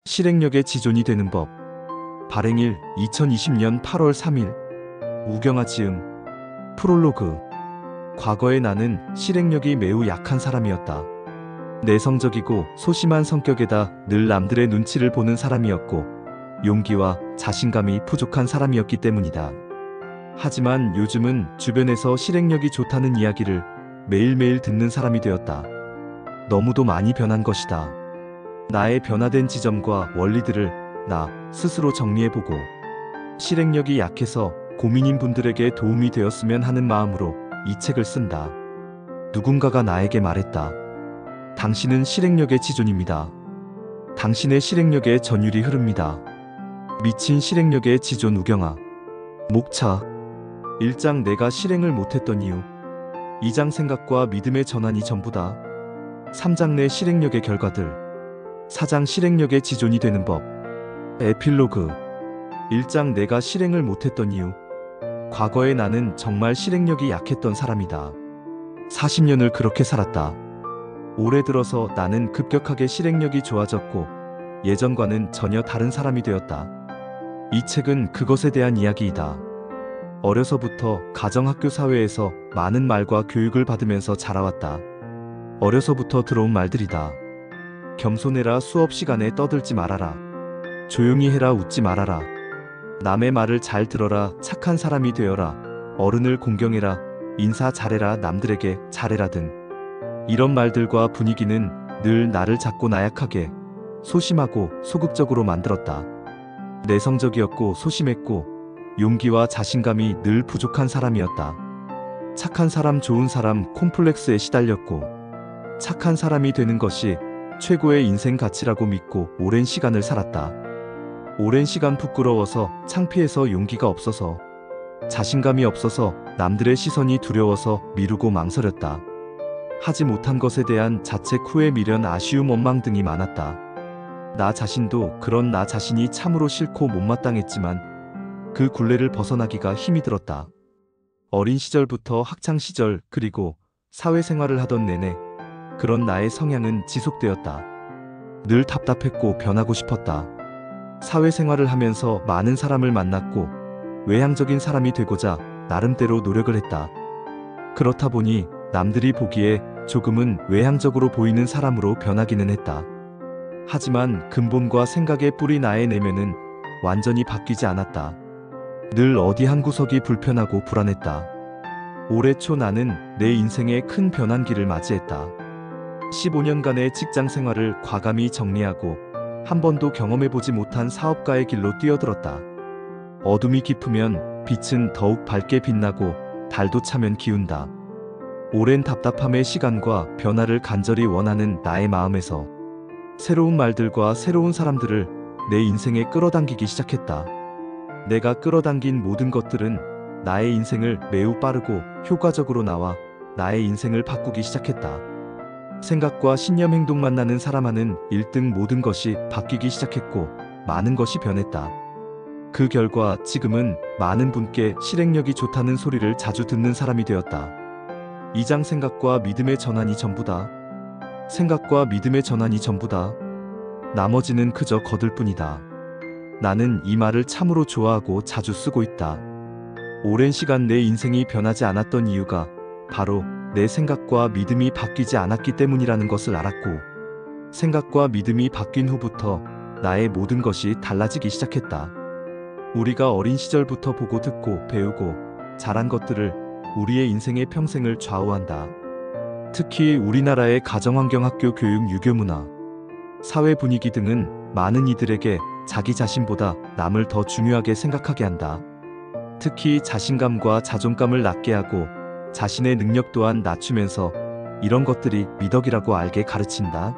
실행력의 지존이 되는 법. 발행일 2020년 8월 3일. 우경아 지음. 프롤로그. 과거의 나는 실행력이 매우 약한 사람이었다. 내성적이고 소심한 성격에다 늘 남들의 눈치를 보는 사람이었고 용기와 자신감이 부족한 사람이었기 때문이다. 하지만 요즘은 주변에서 실행력이 좋다는 이야기를 매일매일 듣는 사람이 되었다. 너무도 많이 변한 것이다. 나의 변화된 지점과 원리들을 나 스스로 정리해보고 실행력이 약해서 고민인 분들에게 도움이 되었으면 하는 마음으로 이 책을 쓴다. 누군가가 나에게 말했다. 당신은 실행력의 지존입니다. 당신의 실행력에 전율이 흐릅니다. 미친 실행력의 지존 우경아. 목차. 1장 내가 실행을 못했던 이유. 2장 생각과 믿음의 전환이 전부다. 3장 내 실행력의 결과들. 4장 실행력의 지존이 되는 법. 에필로그. 1장 내가 실행을 못했던 이유. 과거의 나는 정말 실행력이 약했던 사람이다. 40년을 그렇게 살았다. 올해 들어서 나는 급격하게 실행력이 좋아졌고 예전과는 전혀 다른 사람이 되었다. 이 책은 그것에 대한 이야기이다. 어려서부터 가정학교 사회에서 많은 말과 교육을 받으면서 자라왔다. 어려서부터 들어온 말들이다. 겸손해라, 수업 시간에 떠들지 말아라. 조용히 해라, 웃지 말아라. 남의 말을 잘 들어라, 착한 사람이 되어라. 어른을 공경해라, 인사 잘해라, 남들에게 잘해라 등 이런 말들과 분위기는 늘 나를 작고 나약하게 소심하고 소극적으로 만들었다. 내성적이었고 소심했고 용기와 자신감이 늘 부족한 사람이었다. 착한 사람, 좋은 사람 콤플렉스에 시달렸고 착한 사람이 되는 것이 최고의 인생 가치라고 믿고 오랜 시간을 살았다. 오랜 시간 부끄러워서 창피해서 용기가 없어서 자신감이 없어서 남들의 시선이 두려워서 미루고 망설였다. 하지 못한 것에 대한 자책 후회 미련 아쉬움 원망 등이 많았다. 나 자신도 그런 나 자신이 참으로 싫고 못마땅했지만 그 굴레를 벗어나기가 힘이 들었다. 어린 시절부터 학창 시절 그리고 사회생활을 하던 내내 그런 나의 성향은 지속되었다. 늘 답답했고 변하고 싶었다. 사회생활을 하면서 많은 사람을 만났고 외향적인 사람이 되고자 나름대로 노력을 했다. 그렇다 보니 남들이 보기에 조금은 외향적으로 보이는 사람으로 변하기는 했다. 하지만 근본과 생각의 뿌리 나의 내면은 완전히 바뀌지 않았다. 늘 어디 한 구석이 불편하고 불안했다. 올해 초 나는 내 인생의 큰 변환기를 맞이했다. 15년간의 직장 생활을 과감히 정리하고 한 번도 경험해보지 못한 사업가의 길로 뛰어들었다. 어둠이 깊으면 빛은 더욱 밝게 빛나고 달도 차면 기운다. 오랜 답답함의 시간과 변화를 간절히 원하는 나의 마음에서 새로운 말들과 새로운 사람들을 내 인생에 끌어당기기 시작했다. 내가 끌어당긴 모든 것들은 나의 인생을 매우 빠르고 효과적으로 나와 나의 인생을 바꾸기 시작했다. 생각과 신념 행동 만나는 사람 하는 1등 모든 것이 바뀌기 시작했고 많은 것이 변했다. 그 결과 지금은 많은 분께 실행력이 좋다는 소리를 자주 듣는 사람이 되었다. 2장 생각과 믿음의 전환이 전부다. 생각과 믿음의 전환이 전부다. 나머지는 그저 거들 뿐이다. 나는 이 말을 참으로 좋아하고 자주 쓰고 있다. 오랜 시간 내 인생이 변하지 않았던 이유가 바로 내 생각과 믿음이 바뀌지 않았기 때문이라는 것을 알았고 생각과 믿음이 바뀐 후부터 나의 모든 것이 달라지기 시작했다. 우리가 어린 시절부터 보고 듣고 배우고 자란 것들을 우리의 인생의 평생을 좌우한다. 특히 우리나라의 가정환경, 학교 교육, 유교문화, 사회 분위기 등은 많은 이들에게 자기 자신보다 남을 더 중요하게 생각하게 한다. 특히 자신감과 자존감을 낮게 하고 자신의 능력 또한 낮추면서 이런 것들이 미덕이라고 알게 가르친다.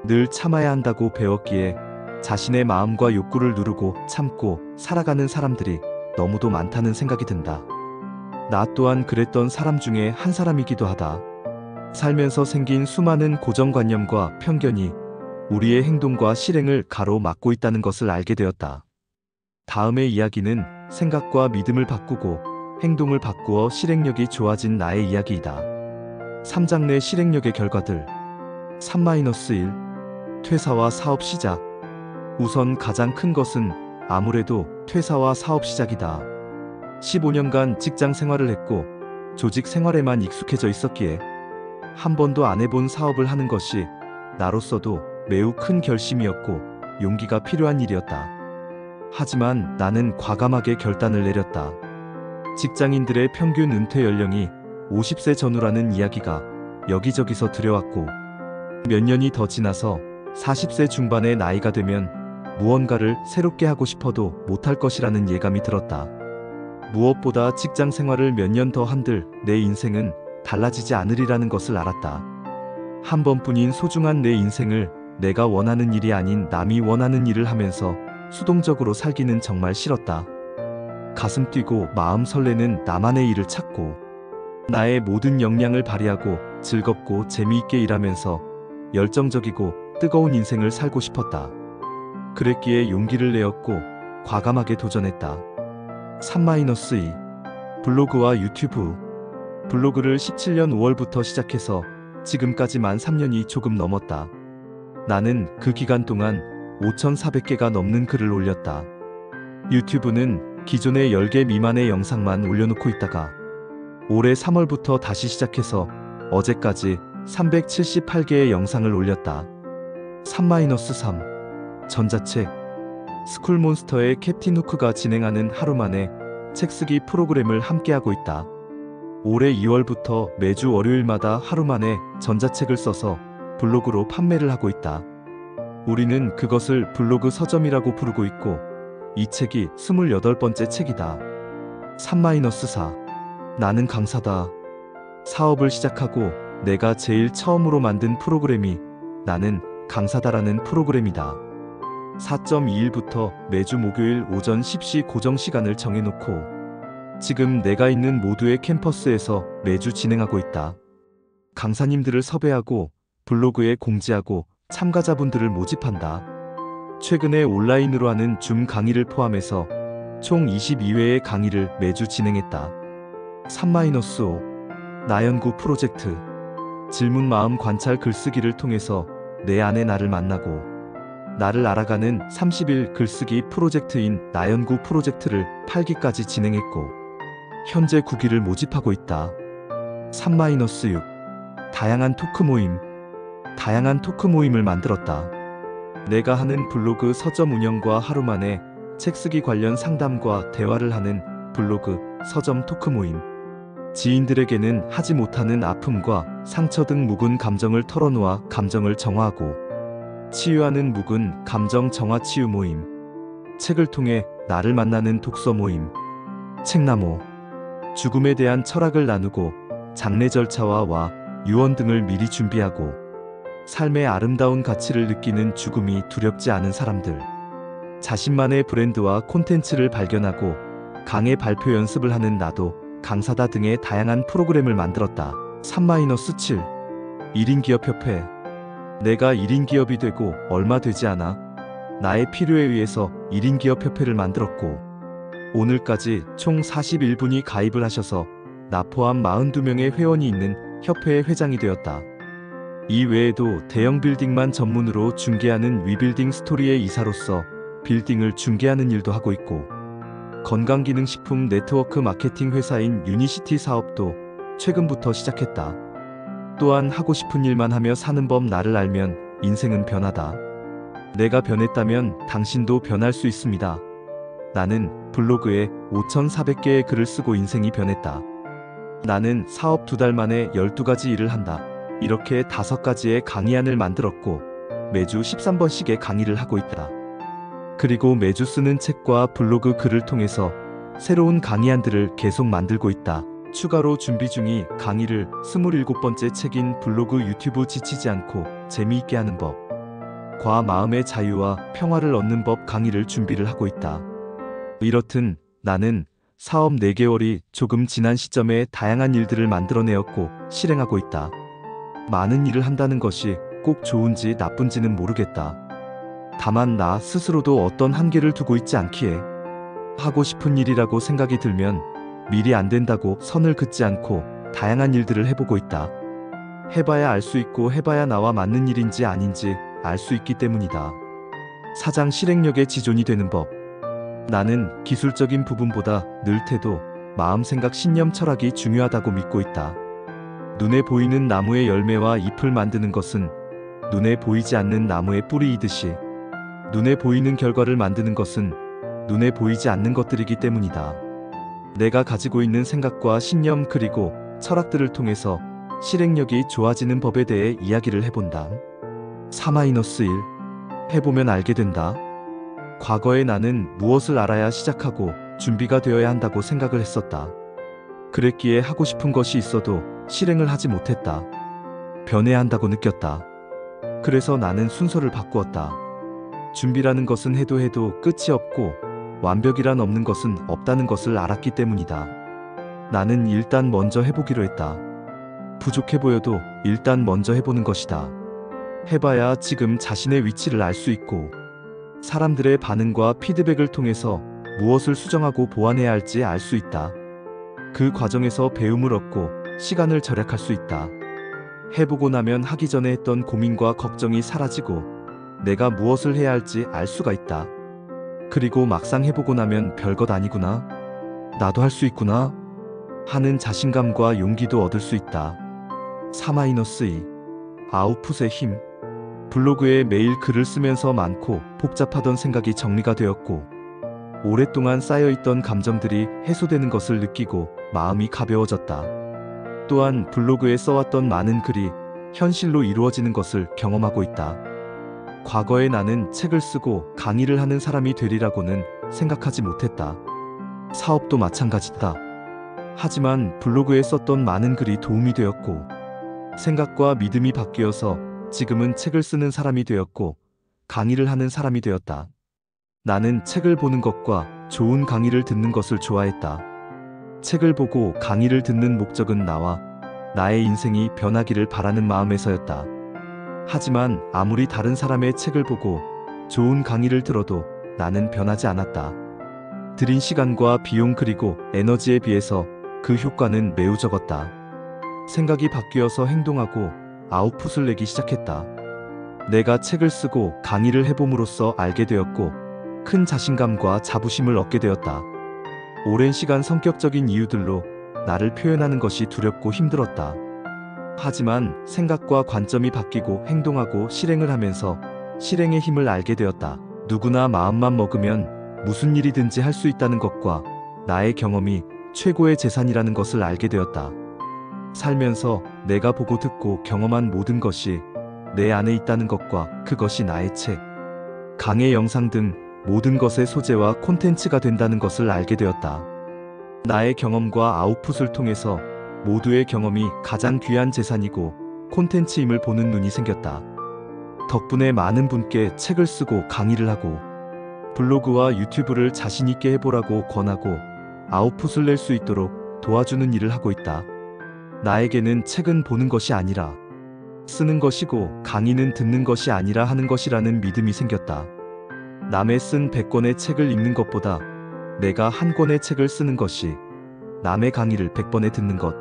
늘 참아야 한다고 배웠기에 자신의 마음과 욕구를 누르고 참고 살아가는 사람들이 너무도 많다는 생각이 든다. 나 또한 그랬던 사람 중에 한 사람이기도 하다. 살면서 생긴 수많은 고정관념과 편견이 우리의 행동과 실행을 가로막고 있다는 것을 알게 되었다. 다음의 이야기는 생각과 믿음을 바꾸고 행동을 바꾸어 실행력이 좋아진 나의 이야기이다. 3장 내 실행력의 결과들. 3-1 퇴사와 사업 시작. 우선 가장 큰 것은 아무래도 퇴사와 사업 시작이다. 15년간 직장 생활을 했고 조직 생활에만 익숙해져 있었기에 한 번도 안 해본 사업을 하는 것이 나로서도 매우 큰 결심이었고 용기가 필요한 일이었다. 하지만 나는 과감하게 결단을 내렸다. 직장인들의 평균 은퇴 연령이 50세 전후라는 이야기가 여기저기서 들려왔고 몇 년이 더 지나서 40세 중반의 나이가 되면 무언가를 새롭게 하고 싶어도 못할 것이라는 예감이 들었다. 무엇보다 직장 생활을 몇 년 더 한들 내 인생은 달라지지 않으리라는 것을 알았다. 한 번뿐인 소중한 내 인생을 내가 원하는 일이 아닌 남이 원하는 일을 하면서 수동적으로 살기는 정말 싫었다. 가슴 뛰고 마음 설레는 나만의 일을 찾고 나의 모든 역량을 발휘하고 즐겁고 재미있게 일하면서 열정적이고 뜨거운 인생을 살고 싶었다. 그랬기에 용기를 내었고 과감하게 도전했다. 3-2 블로그와 유튜브. 블로그를 17년 5월부터 시작해서 지금까지만 3년이 조금 넘었다. 나는 그 기간 동안 5,400개가 넘는 글을 올렸다. 유튜브는 기존에 10개 미만의 영상만 올려놓고 있다가 올해 3월부터 다시 시작해서 어제까지 378개의 영상을 올렸다. 3-3 전자책. 스쿨몬스터의 캡틴 후크가 진행하는 하루만에 책쓰기 프로그램을 함께하고 있다. 올해 2월부터 매주 월요일마다 하루만에 전자책을 써서 블로그로 판매를 하고 있다. 우리는 그것을 블로그 서점이라고 부르고 있고 이 책이 28번째 책이다. 3-4 나는 강사다. 사업을 시작하고 내가 제일 처음으로 만든 프로그램이 나는 강사다라는 프로그램이다. 4.21부터 매주 목요일 오전 10시 고정 시간을 정해놓고 지금 내가 있는 모두의 캠퍼스에서 매주 진행하고 있다. 강사님들을 섭외하고 블로그에 공지하고 참가자분들을 모집한다. 최근에 온라인으로 하는 줌 강의를 포함해서 총 22회의 강의를 매주 진행했다. 3-5 나연구 프로젝트. 질문 마음 관찰 글쓰기를 통해서 내 안의 나를 만나고 나를 알아가는 30일 글쓰기 프로젝트인 나연구 프로젝트를 8기까지 진행했고 현재 9기를 모집하고 있다. 3-6 다양한 토크 모임. 다양한 토크 모임을 만들었다. 내가 하는 블로그 서점 운영과 하루만에 책쓰기 관련 상담과 대화를 하는 블로그 서점 토크 모임. 지인들에게는 하지 못하는 아픔과 상처 등 묵은 감정을 털어놓아 감정을 정화하고 치유하는 묵은 감정 정화 치유 모임. 책을 통해 나를 만나는 독서 모임. 책나무. 죽음에 대한 철학을 나누고 장례 절차와 유언 등을 미리 준비하고 삶의 아름다운 가치를 느끼는 죽음이 두렵지 않은 사람들. 자신만의 브랜드와 콘텐츠를 발견하고 강의 발표 연습을 하는 나도 강사다 등의 다양한 프로그램을 만들었다. 3-7 1인 기업협회. 내가 1인 기업이 되고 얼마 되지 않아 나의 필요에 의해서 1인 기업협회를 만들었고 오늘까지 총 41분이 가입을 하셔서 나 포함 42명의 회원이 있는 협회의 회장이 되었다. 이 외에도 대형 빌딩만 전문으로 중개하는 위빌딩 스토리의 이사로서 빌딩을 중개하는 일도 하고 있고 건강기능식품 네트워크 마케팅 회사인 유니시티 사업도 최근부터 시작했다. 또한 하고 싶은 일만 하며 사는 법. 나를 알면 인생은 변하다. 내가 변했다면 당신도 변할 수 있습니다. 나는 블로그에 5,400개의 글을 쓰고 인생이 변했다. 나는 사업 2달 만에 12가지 일을 한다. 이렇게 5가지의 강의안을 만들었고 매주 13번씩의 강의를 하고 있다. 그리고 매주 쓰는 책과 블로그 글을 통해서 새로운 강의안들을 계속 만들고 있다. 추가로 준비 중이 강의를 27번째 책인 블로그 유튜브 지치지 않고 재미있게 하는 법, 과 마음의 자유와 평화를 얻는 법 강의를 준비를 하고 있다. 이렇듯 나는 사업 4개월이 조금 지난 시점에 다양한 일들을 만들어내었고 실행하고 있다. 많은 일을 한다는 것이 꼭 좋은지 나쁜지는 모르겠다. 다만 나 스스로도 어떤 한계를 두고 있지 않기에 하고 싶은 일이라고 생각이 들면 미리 안 된다고 선을 긋지 않고 다양한 일들을 해보고 있다. 해봐야 알 수 있고 해봐야 나와 맞는 일인지 아닌지 알 수 있기 때문이다. 사장 실행력의 지존이 되는 법. 나는 기술적인 부분보다 늘 태도, 마음, 생각, 신념, 철학이 중요하다고 믿고 있다. 눈에 보이는 나무의 열매와 잎을 만드는 것은 눈에 보이지 않는 나무의 뿌리이듯이 눈에 보이는 결과를 만드는 것은 눈에 보이지 않는 것들이기 때문이다. 내가 가지고 있는 생각과 신념 그리고 철학들을 통해서 실행력이 좋아지는 법에 대해 이야기를 해본다. 4-1 해보면 알게 된다. 과거에 나는 무엇을 알아야 시작하고 준비가 되어야 한다고 생각을 했었다. 그랬기에 하고 싶은 것이 있어도 실행을 하지 못했다. 변해야 한다고 느꼈다. 그래서 나는 순서를 바꾸었다. 준비라는 것은 해도 끝이 없고 완벽이란 없는 것은 없다는 것을 알았기 때문이다. 나는 일단 먼저 해보기로 했다. 부족해 보여도 일단 먼저 해보는 것이다. 해봐야 지금 자신의 위치를 알 수 있고 사람들의 반응과 피드백을 통해서 무엇을 수정하고 보완해야 할지 알 수 있다. 그 과정에서 배움을 얻고 시간을 절약할 수 있다. 해보고 나면 하기 전에 했던 고민과 걱정이 사라지고 내가 무엇을 해야 할지 알 수가 있다. 그리고 막상 해보고 나면 별것 아니구나. 나도 할 수 있구나. 하는 자신감과 용기도 얻을 수 있다. 4-2 아웃풋의 힘. 블로그에 매일 글을 쓰면서 많고 복잡하던 생각이 정리가 되었고 오랫동안 쌓여있던 감정들이 해소되는 것을 느끼고 마음이 가벼워졌다. 또한 블로그에 써왔던 많은 글이 현실로 이루어지는 것을 경험하고 있다. 과거에 나는 책을 쓰고 강의를 하는 사람이 되리라고는 생각하지 못했다. 사업도 마찬가지다. 하지만 블로그에 썼던 많은 글이 도움이 되었고 생각과 믿음이 바뀌어서 지금은 책을 쓰는 사람이 되었고 강의를 하는 사람이 되었다. 나는 책을 보는 것과 좋은 강의를 듣는 것을 좋아했다. 책을 보고 강의를 듣는 목적은 나와 나의 인생이 변하기를 바라는 마음에서였다. 하지만 아무리 다른 사람의 책을 보고 좋은 강의를 들어도 나는 변하지 않았다. 들인 시간과 비용 그리고 에너지에 비해서 그 효과는 매우 적었다. 생각이 바뀌어서 행동하고 아웃풋을 내기 시작했다. 내가 책을 쓰고 강의를 해봄으로써 알게 되었고 큰 자신감과 자부심을 얻게 되었다. 오랜 시간 성격적인 이유들로 나를 표현하는 것이 두렵고 힘들었다. 하지만 생각과 관점이 바뀌고 행동하고 실행을 하면서 실행의 힘을 알게 되었다. 누구나 마음만 먹으면 무슨 일이든지 할 수 있다는 것과 나의 경험이 최고의 재산이라는 것을 알게 되었다. 살면서 내가 보고 듣고 경험한 모든 것이 내 안에 있다는 것과 그것이 나의 책, 강의 영상 등 모든 것의 소재와 콘텐츠가 된다는 것을 알게 되었다. 나의 경험과 아웃풋을 통해서 모두의 경험이 가장 귀한 재산이고 콘텐츠임을 보는 눈이 생겼다. 덕분에 많은 분께 책을 쓰고 강의를 하고 블로그와 유튜브를 자신 있게 해보라고 권하고 아웃풋을 낼 수 있도록 도와주는 일을 하고 있다. 나에게는 책은 보는 것이 아니라 쓰는 것이고 강의는 듣는 것이 아니라 하는 것이라는 믿음이 생겼다. 남의 쓴 100권의 책을 읽는 것보다 내가 한 권의 책을 쓰는 것이 남의 강의를 100번에 듣는 것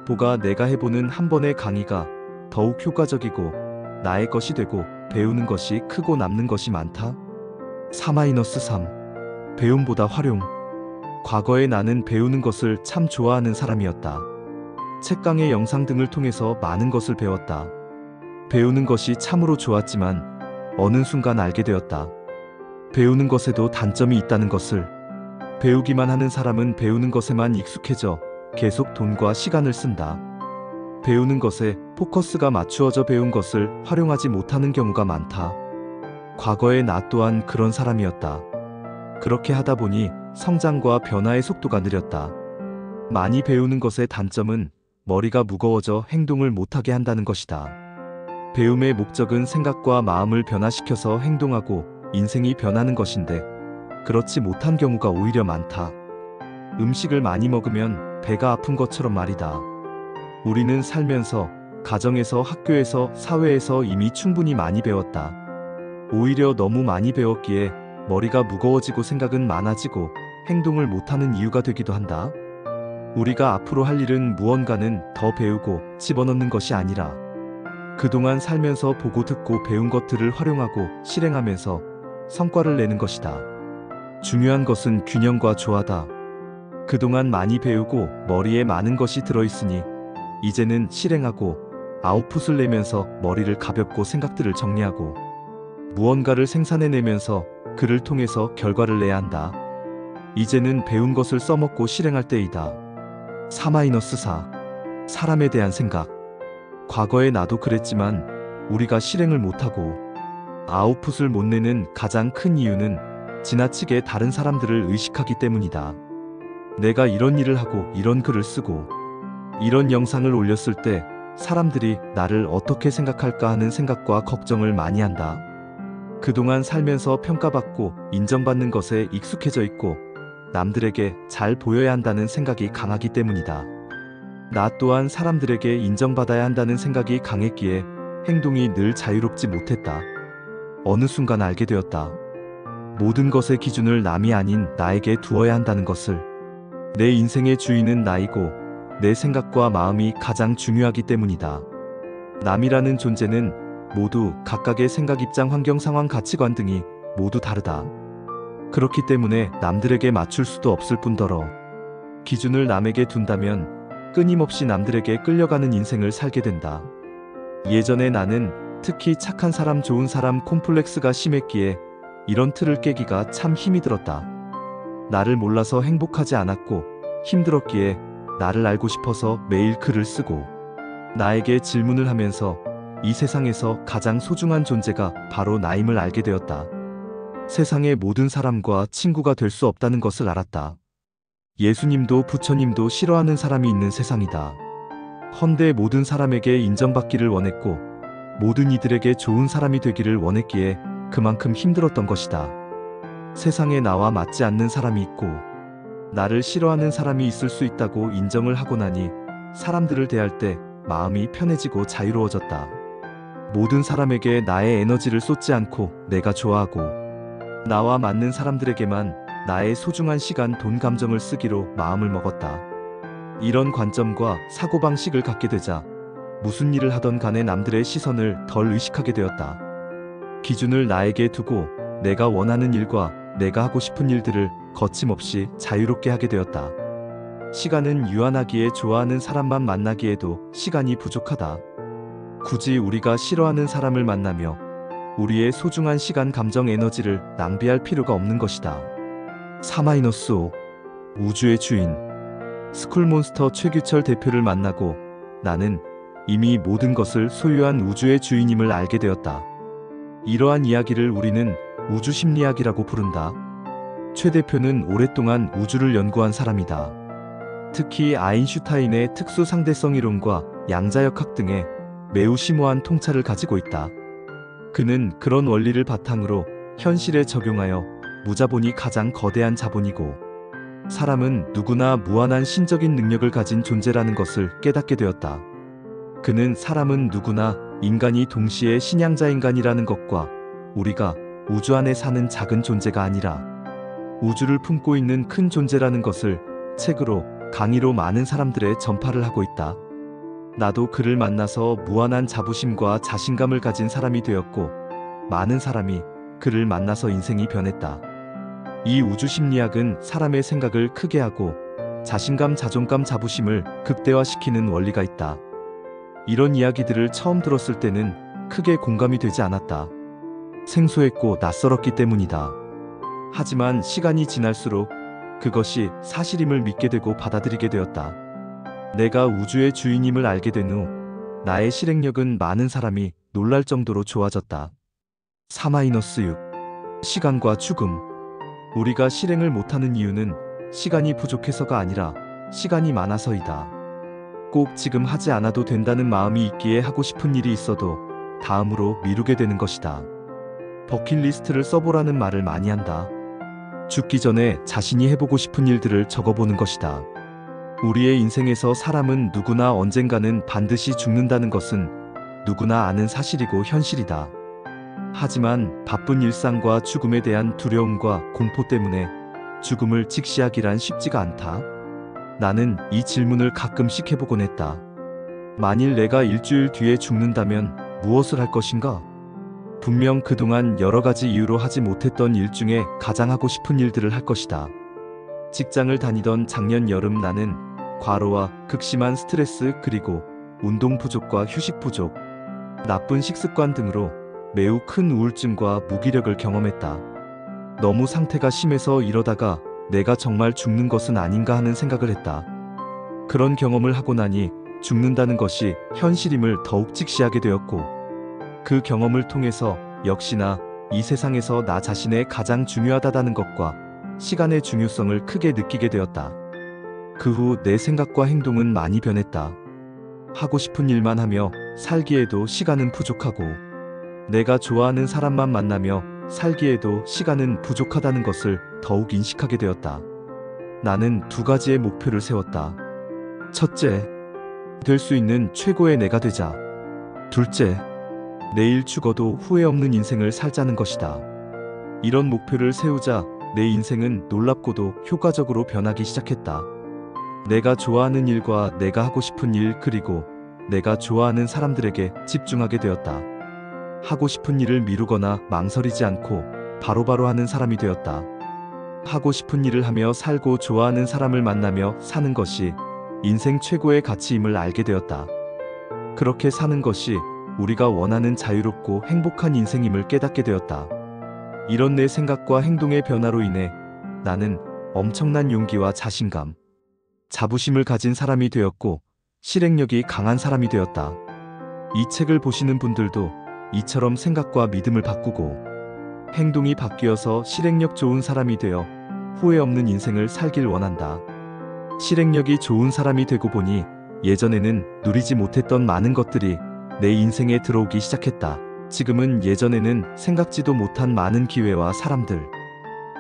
보가 내가 해보는 한 번의 강의가 더욱 효과적이고 나의 것이 되고 배우는 것이 크고 남는 것이 많다. 4-3 배움보다 활용. 과거에 나는 배우는 것을 참 좋아하는 사람이었다. 책강의 영상 등을 통해서 많은 것을 배웠다. 배우는 것이 참으로 좋았지만 어느 순간 알게 되었다. 배우는 것에도 단점이 있다는 것을. 배우기만 하는 사람은 배우는 것에만 익숙해져 계속 돈과 시간을 쓴다. 배우는 것에 포커스가 맞추어져 배운 것을 활용하지 못하는 경우가 많다. 과거의 나 또한 그런 사람이었다. 그렇게 하다 보니 성장과 변화의 속도가 느렸다. 많이 배우는 것의 단점은 머리가 무거워져 행동을 못하게 한다는 것이다. 배움의 목적은 생각과 마음을 변화시켜서 행동하고 인생이 변하는 것인데 그렇지 못한 경우가 오히려 많다. 음식을 많이 먹으면 배가 아픈 것처럼 말이다. 우리는 살면서 가정에서 학교에서 사회에서 이미 충분히 많이 배웠다. 오히려 너무 많이 배웠기에 머리가 무거워지고 생각은 많아지고 행동을 못하는 이유가 되기도 한다. 우리가 앞으로 할 일은 무언가는 더 배우고 집어넣는 것이 아니라 그동안 살면서 보고 듣고 배운 것들을 활용하고 실행하면서 성과를 내는 것이다. 중요한 것은 균형과 조화다. 그동안 많이 배우고 머리에 많은 것이 들어있으니 이제는 실행하고 아웃풋을 내면서 머리를 가볍고 생각들을 정리하고 무언가를 생산해내면서 그를 통해서 결과를 내야 한다. 이제는 배운 것을 써먹고 실행할 때이다. 4-4. 사람에 대한 생각. 과거의 나도 그랬지만 우리가 실행을 못하고 아웃풋을 못 내는 가장 큰 이유는 지나치게 다른 사람들을 의식하기 때문이다. 내가 이런 일을 하고 이런 글을 쓰고 이런 영상을 올렸을 때 사람들이 나를 어떻게 생각할까 하는 생각과 걱정을 많이 한다. 그동안 살면서 평가받고 인정받는 것에 익숙해져 있고 남들에게 잘 보여야 한다는 생각이 강하기 때문이다. 나 또한 사람들에게 인정받아야 한다는 생각이 강했기에 행동이 늘 자유롭지 못했다. 어느 순간 알게 되었다. 모든 것의 기준을 남이 아닌 나에게 두어야 한다는 것을. 내 인생의 주인은 나이고 내 생각과 마음이 가장 중요하기 때문이다. 남이라는 존재는 모두 각각의 생각, 입장, 환경, 상황, 가치관 등이 모두 다르다. 그렇기 때문에 남들에게 맞출 수도 없을 뿐더러 기준을 남에게 둔다면 끊임없이 남들에게 끌려가는 인생을 살게 된다. 예전에 나는 특히 착한 사람, 좋은 사람 콤플렉스가 심했기에 이런 틀을 깨기가 참 힘이 들었다. 나를 몰라서 행복하지 않았고 힘들었기에 나를 알고 싶어서 매일 글을 쓰고 나에게 질문을 하면서 이 세상에서 가장 소중한 존재가 바로 나임을 알게 되었다. 세상의 모든 사람과 친구가 될 수 없다는 것을 알았다. 예수님도 부처님도 싫어하는 사람이 있는 세상이다. 헌데 모든 사람에게 인정받기를 원했고 모든 이들에게 좋은 사람이 되기를 원했기에 그만큼 힘들었던 것이다. 세상에 나와 맞지 않는 사람이 있고 나를 싫어하는 사람이 있을 수 있다고 인정을 하고 나니 사람들을 대할 때 마음이 편해지고 자유로워졌다. 모든 사람에게 나의 에너지를 쏟지 않고 내가 좋아하고 나와 맞는 사람들에게만 나의 소중한 시간, 돈, 감정을 쓰기로 마음을 먹었다. 이런 관점과 사고방식을 갖게 되자 무슨 일을 하던 간에 남들의 시선을 덜 의식하게 되었다. 기준을 나에게 두고 내가 원하는 일과 내가 하고 싶은 일들을 거침없이 자유롭게 하게 되었다. 시간은 유한하기에 좋아하는 사람만 만나기에도 시간이 부족하다. 굳이 우리가 싫어하는 사람을 만나며 우리의 소중한 시간, 감정, 에너지를 낭비할 필요가 없는 것이다. 4-5. 우주의 주인. 스쿨몬스터 최규철 대표를 만나고 나는 이미 모든 것을 소유한 우주의 주인임을 알게 되었다. 이러한 이야기를 우리는 우주심리학이라고 부른다. 최 대표는 오랫동안 우주를 연구한 사람이다. 특히 아인슈타인의 특수 상대성 이론과 양자역학 등에 매우 심오한 통찰을 가지고 있다. 그는 그런 원리를 바탕으로 현실에 적용하여 무자본이 가장 거대한 자본이고 사람은 누구나 무한한 신적인 능력을 가진 존재라는 것을 깨닫게 되었다. 그는 사람은 누구나 인간이 동시에 신양자인간이라는 것과 우리가 우주 안에 사는 작은 존재가 아니라 우주를 품고 있는 큰 존재라는 것을 책으로, 강의로 많은 사람들의 전파를 하고 있다. 나도 그를 만나서 무한한 자부심과 자신감을 가진 사람이 되었고 많은 사람이 그를 만나서 인생이 변했다. 이 우주심리학은 사람의 생각을 크게 하고 자신감, 자존감, 자부심을 극대화시키는 원리가 있다. 이런 이야기들을 처음 들었을 때는 크게 공감이 되지 않았다. 생소했고 낯설었기 때문이다. 하지만 시간이 지날수록 그것이 사실임을 믿게 되고 받아들이게 되었다. 내가 우주의 주인임을 알게 된 후 나의 실행력은 많은 사람이 놀랄 정도로 좋아졌다. 4-6. 시간과 죽음. 우리가 실행을 못하는 이유는 시간이 부족해서가 아니라 시간이 많아서이다. 꼭 지금 하지 않아도 된다는 마음이 있기에 하고 싶은 일이 있어도 다음으로 미루게 되는 것이다. 버킷리스트를 써보라는 말을 많이 한다. 죽기 전에 자신이 해보고 싶은 일들을 적어보는 것이다. 우리의 인생에서 사람은 누구나 언젠가는 반드시 죽는다는 것은 누구나 아는 사실이고 현실이다. 하지만 바쁜 일상과 죽음에 대한 두려움과 공포 때문에 죽음을 직시하기란 쉽지가 않다. 나는 이 질문을 가끔씩 해보곤 했다. 만일 내가 일주일 뒤에 죽는다면 무엇을 할 것인가? 분명 그동안 여러 가지 이유로 하지 못했던 일 중에 가장 하고 싶은 일들을 할 것이다. 직장을 다니던 작년 여름 나는 과로와 극심한 스트레스 그리고 운동 부족과 휴식 부족, 나쁜 식습관 등으로 매우 큰 우울증과 무기력을 경험했다. 너무 상태가 심해서 이러다가 내가 정말 죽는 것은 아닌가 하는 생각을 했다. 그런 경험을 하고 나니 죽는다는 것이 현실임을 더욱 직시하게 되었고, 그 경험을 통해서 역시나 이 세상에서 나 자신의 가장 중요하다는 것과 시간의 중요성을 크게 느끼게 되었다. 그 후 내 생각과 행동은 많이 변했다. 하고 싶은 일만 하며 살기에도 시간은 부족하고, 내가 좋아하는 사람만 만나며 살기에도 시간은 부족하다는 것을 더욱 인식하게 되었다. 나는 두 가지의 목표를 세웠다. 첫째, 될 수 있는 최고의 내가 되자. 둘째, 내일 죽어도 후회 없는 인생을 살자는 것이다. 이런 목표를 세우자 내 인생은 놀랍고도 효과적으로 변하기 시작했다. 내가 좋아하는 일과 내가 하고 싶은 일 그리고 내가 좋아하는 사람들에게 집중하게 되었다. 하고 싶은 일을 미루거나 망설이지 않고 바로바로 하는 사람이 되었다. 하고 싶은 일을 하며 살고 좋아하는 사람을 만나며 사는 것이 인생 최고의 가치임을 알게 되었다. 그렇게 사는 것이 우리가 원하는 자유롭고 행복한 인생임을 깨닫게 되었다. 이런 내 생각과 행동의 변화로 인해 나는 엄청난 용기와 자신감, 자부심을 가진 사람이 되었고 실행력이 강한 사람이 되었다. 이 책을 보시는 분들도 이처럼 생각과 믿음을 바꾸고 행동이 바뀌어서 실행력 좋은 사람이 되어 후회 없는 인생을 살길 원한다. 실행력이 좋은 사람이 되고 보니 예전에는 누리지 못했던 많은 것들이 내 인생에 들어오기 시작했다. 지금은 예전에는 생각지도 못한 많은 기회와 사람들,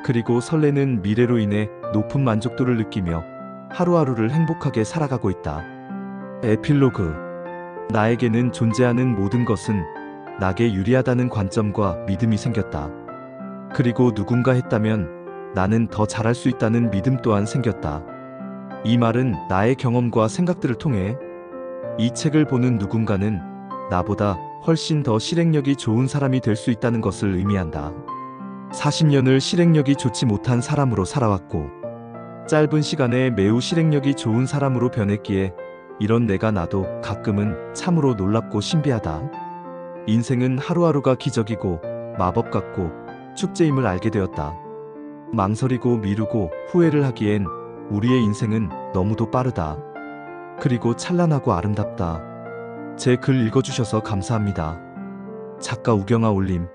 그리고 설레는 미래로 인해 높은 만족도를 느끼며 하루하루를 행복하게 살아가고 있다. 에필로그. 나에게는 존재하는 모든 것은 나에게 유리하다는 관점과 믿음이 생겼다. 그리고 누군가 했다면 나는 더 잘할 수 있다는 믿음 또한 생겼다. 이 말은 나의 경험과 생각들을 통해 이 책을 보는 누군가는 나보다 훨씬 더 실행력이 좋은 사람이 될 수 있다는 것을 의미한다. 40년을 실행력이 좋지 못한 사람으로 살아왔고 짧은 시간에 매우 실행력이 좋은 사람으로 변했기에 이런 내가 나도 가끔은 참으로 놀랍고 신비하다. 인생은 하루하루가 기적이고 마법 같고 축제임을 알게 되었다. 망설이고 미루고 후회를 하기엔 우리의 인생은 너무도 빠르다. 그리고 찬란하고 아름답다. 제 글 읽어주셔서 감사합니다. 작가 우경아 올림.